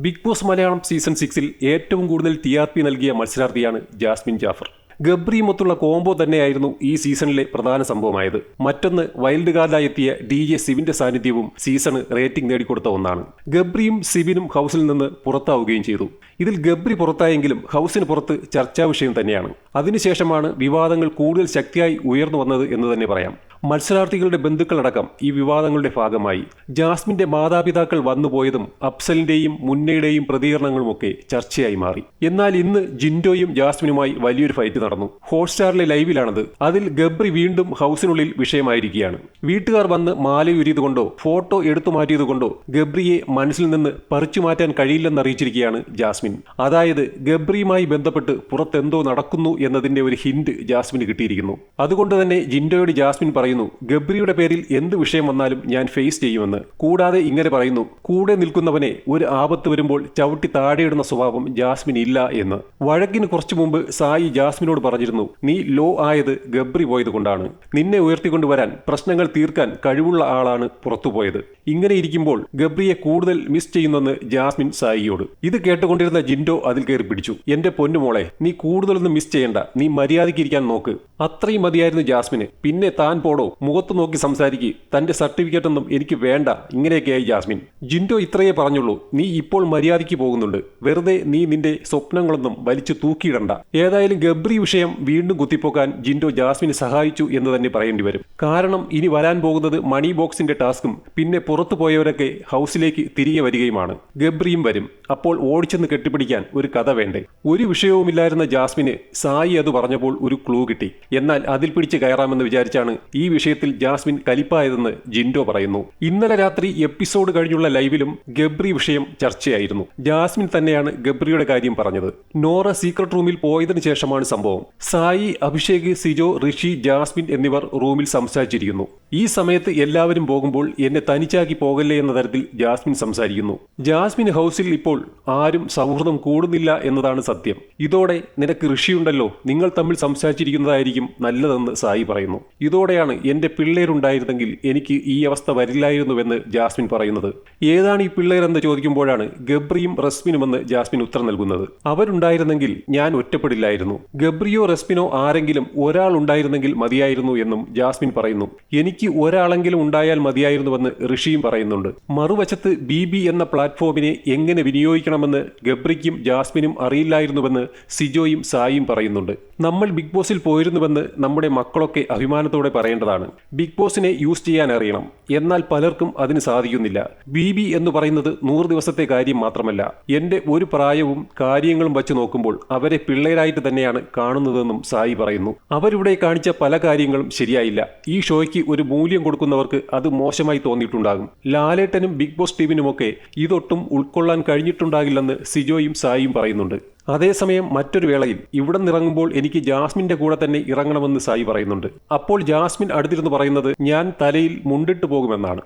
Big boss Malayalam season 6-ൽ ഏറ്റവും കൂടുതൽ TRP നൽകിയ മത്സരാർത്ഥിയാണ് ജാസ്മിൻ ജാഫർ. ഗബ്രിയുമൊത്തുള്ള കോംബോ തന്നെയായിരുന്നു ഈ സീസണിലെ പ്രധാന സംഭവമായത്. മറ്റൊന്ന് വൈൽഡ് കാർഡായി എത്തിയ DJ സിവിന്റെ സാന്നിധ്യവും സീസണ് റേറ്റിംഗ് നേടിക്കൊടുത്ത ഒന്നാണ്. ഗബ്രിയും സിബിനും ഹൗസിൽ നിന്ന് പുറത്താവുകയും ചെയ്തു. ഇതിൽ ഗബ്രി പുറത്തായെങ്കിലും ഹൗസിന് പുറത്ത് ചർച്ചാ വിഷയം തന്നെയാണ്. അതിനുശേഷമാണ് വിവാദങ്ങൾ കൂടുതൽ ശക്തിയായി ഉയർന്നു വന്നത് എന്ന് തന്നെ പറയാം. മത്സരാർത്ഥികളുടെ ബന്ധുക്കളടക്കം ഈ വിവാദങ്ങളുടെ ഭാഗമായി. ജാസ്മിന്റെ മാതാപിതാക്കൾ വന്നുപോയതും അഫ്സലിന്റെയും മുന്നയുടെയും പ്രതികരണങ്ങളുമൊക്കെ ചർച്ചയായി മാറി. എന്നാൽ ഇന്ന് ജിൻഡോയും ജാസ്മിനുമായി വലിയൊരു ഫൈറ്റ് നടന്നു. ഹോട്ട്സ്റ്റാറിലെ ലൈവിലാണത്. അതിൽ ഗബ്രി വീണ്ടും ഹൗസിനുള്ളിൽ വിഷയമായിരിക്കുകയാണ്. വീട്ടുകാർ വന്ന് മാലയുരിയതുകൊണ്ടോ ഫോട്ടോ എടുത്തു മാറ്റിയതുകൊണ്ടോ ഗബ്രിയെ മനസ്സിൽ നിന്ന് പറിച്ചു മാറ്റാൻ കഴിയില്ലെന്നറിയിച്ചിരിക്കുകയാണ് ജാസ്മിൻ. അതായത് ഗബ്രിയുമായി ബന്ധപ്പെട്ട് പുറത്തെന്തോ നടക്കുന്നു എന്നതിന്റെ ഒരു ഹിന്റ് ജാസ്മിന് കിട്ടിയിരിക്കുന്നു. അതുകൊണ്ട് തന്നെ ജിൻഡോയോട് ജാസ്മിൻ പറയുന്നു, ഗബ്രിയുടെ പേരിൽ എന്ത് വിഷയം വന്നാലും ഞാൻ ഫേസ് ചെയ്യുമെന്ന്. കൂടാതെ ഇങ്ങനെ പറയുന്നു, കൂടെ നിൽക്കുന്നവനെ ഒരു ആപത്ത് വരുമ്പോൾ ചവിട്ടി താഴെയിടുന്ന സ്വഭാവം ജാസ്മിൻ ഇല്ല എന്ന്. വഴക്കിന് കുറച്ചു മുമ്പ് സായി ജാസ്മിനോട് പറഞ്ഞിരുന്നു, നീ ലോ ആയത് ഗബ്രി പോയത് കൊണ്ടാണ്. നിന്നെ ഉയർത്തിക്കൊണ്ടുവരാൻ, പ്രശ്നങ്ങൾ തീർക്കാൻ കഴിവുള്ള ആളാണ് പുറത്തുപോയത്. ഇങ്ങനെ ഇരിക്കുമ്പോൾ ഗബ്രിയെ കൂടുതൽ മിസ് ചെയ്യുന്നെന്ന് ജാസ്മിൻ സായിയോട്. ഇത് കേട്ടുകൊണ്ടിരുന്ന ജിൻഡോ അതിൽ കയറി പിടിച്ചു. എന്റെ പൊന്നുമോളെ, നീ കൂടുതലൊന്നും മിസ് ചെയ്യണ്ട, നീ മര്യാദയ്ക്ക് ഇരിക്കാൻ നോക്ക്. അത്രയും മതിയായിരുന്നു ജാസ്മിന്. പിന്നെ താൻ പോടോ, മുഖത്ത് നോക്കി സംസാരിക്ക്, തന്റെ സർട്ടിഫിക്കറ്റ് ഒന്നും എനിക്ക് വേണ്ട. ഇങ്ങനെയൊക്കെയായി ജാസ്മിൻ. ജിൻഡോ ഇത്രയേ പറഞ്ഞുള്ളൂ, നീ ഇപ്പോൾ മര്യാദയ്ക്ക് പോകുന്നുണ്ട്, വെറുതെ നീ നിന്റെ സ്വപ്നങ്ങളൊന്നും വലിച്ചു തൂക്കിയിടണ്ട. ഏതായാലും ഗബ്രി വിഷയം വീണ്ടും കുത്തിപ്പോക്കാൻ ജിൻഡോ ജാസ്മിനെ സഹായിച്ചു എന്ന് തന്നെ പറയേണ്ടി വരും. കാരണം ഇനി വരാൻ പോകുന്നത് മണി ബോക്സിന്റെ ടാസ്കും പിന്നെ പുറത്തു പോയവരൊക്കെ ഹൗസിലേക്ക് തിരികെ വരികയുമാണ്. ഗബ്രിയും വരും. അപ്പോൾ ഓടിച്ചെന്ന് കെട്ടിപ്പിടിക്കാൻ ഒരു കഥ വേണ്ടേ? ഒരു വിഷയവുമില്ലായിരുന്ന ജാസ്മിന് സായി അത് പറഞ്ഞപ്പോൾ ഒരു ക്ലൂ കിട്ടി. എന്നാൽ അതിൽ പിടിച്ച് കയറാമെന്ന് വിചാരിച്ചാണ് ഈ വിഷയത്തിൽ ജാസ്മിൻ കലിപ്പായതെന്ന് ജിൻഡോ പറയുന്നു. ഇന്നലെ രാത്രി എപ്പിസോഡ് കഴിഞ്ഞുള്ള ലൈവിലും ഗബ്രി വിഷയം ചർച്ചയായിരുന്നു. ജാസ്മിൻ തന്നെയാണ് ഗബ്രിയുടെ കാര്യം പറഞ്ഞത്. നോറ സീക്രട്ട് റൂമിൽ പോയതിനു ശേഷമാണ് സംഭവം. സായി, അഭിഷേക്, സിജോ, ഋഷി, ജാസ്മിൻ എന്നിവർ റൂമിൽ സംസാരിച്ചിരിക്കുന്നു. ഈ സമയത്ത് എല്ലാവരും പോകുമ്പോൾ എന്നെ തനിച്ചാക്കി പോകല്ലേ എന്ന തരത്തിൽ ജാസ്മിൻ സംസാരിക്കുന്നു. ജാസ്മിൻ ഹൗസിൽ ഇപ്പോൾ ആരും സൗഹൃദം കൂടുന്നില്ല എന്നതാണ് സത്യം. ഇതോടെ നിനക്ക് ഋഷിയുണ്ടല്ലോ, നിങ്ങൾ തമ്മിൽ സംസാരിച്ചിരിക്കുന്നതായിരിക്കും നല്ലതെന്ന് സായി പറയുന്നു. ഇതോടെയാണ് എന്റെ പിള്ളേരുണ്ടായിരുന്നെങ്കിൽ എനിക്ക് ഈ അവസ്ഥ വരില്ലായിരുന്നുവെന്ന് ജാസ്മിൻ പറയുന്നത്. ഏതാണ് ഈ പിള്ളേരെന്ന് ചോദിക്കുമ്പോഴാണ് ഗബ്രിയും റസ്മിനുമെന്ന് ജാസ്മിൻ ഉത്തരം നൽകുന്നത്. അവരുണ്ടായിരുന്നെങ്കിൽ ഞാൻ ഒറ്റപ്പെടില്ലായിരുന്നു. ഗബ്രിയോ റസ്മിനോ ആരെങ്കിലും ഒരാൾ ഉണ്ടായിരുന്നെങ്കിൽ മതിയായിരുന്നു എന്നും ജാസ്മിൻ പറയുന്നു. എനിക്ക് ഒരാളെങ്കിലും ഉണ്ടായാൽ മതിയായിരുന്നുവെന്ന് ഋഷിയും പറയുന്നുണ്ട്. മറുവശത്ത് BB എന്ന പ്ലാറ്റ്ഫോമിനെ എങ്ങനെ വിനിയോഗിക്കണമെന്ന് ഗബ്രിക്കും ജാസ്മിനും അറിയില്ലായിരുന്നുവെന്ന് സിജോയും സായിയും പറയുന്നുണ്ട്. നമ്മൾ ബിഗ് ബോസിൽ പോയിരുന്നുവെന്ന് നമ്മുടെ മക്കളൊക്കെ അഭിമാനത്തോടെ പറയേണ്ടതാണ്. ബിഗ് ബോസിനെ യൂസ് ചെയ്യാൻ അറിയണം. എന്നാൽ പലർക്കും അതിന് സാധിക്കുന്നില്ല. BB എന്ന് പറയുന്നത് 100 ദിവസത്തെ കാര്യം മാത്രമല്ല. എന്റെ ഒരു പ്രായവും കാര്യങ്ങളും വച്ച് നോക്കുമ്പോൾ അവരെ പിള്ളേരായിട്ട് തന്നെയാണ് കാണുന്നതെന്നും സായി പറയുന്നു. അവരിവിടെ കാണിച്ച പല കാര്യങ്ങളും ശരിയായില്ല. ഈ ഷോയ്ക്ക് ഒരു മൂല്യം കൊടുക്കുന്നവർക്ക് അത് മോശമായി തോന്നിയിട്ടുണ്ടാകും. ലാലേട്ടനും ബിഗ് ബോസ് ടീമിനുമൊക്കെ ഇതൊട്ടും ഉൾക്കൊള്ളാൻ കഴിഞ്ഞിട്ടുണ്ടാകില്ലെന്ന് സിജോയും സായിയും പറയുന്നുണ്ട്. അതേസമയം മറ്റൊരു വേളയിൽ ഇവിടെ നിറങ്ങുമ്പോൾ എനിക്ക് ജാസ്മിന്റെ കൂടെ തന്നെ ഇറങ്ങണമെന്ന് സായി പറയുന്നുണ്ട്. അപ്പോൾ ജാസ്മിൻ അടുത്തിരുന്ന് പറയുന്നത്, ഞാൻ തലയിൽ മുണ്ടിട്ട് പോകുമെന്നാണ്.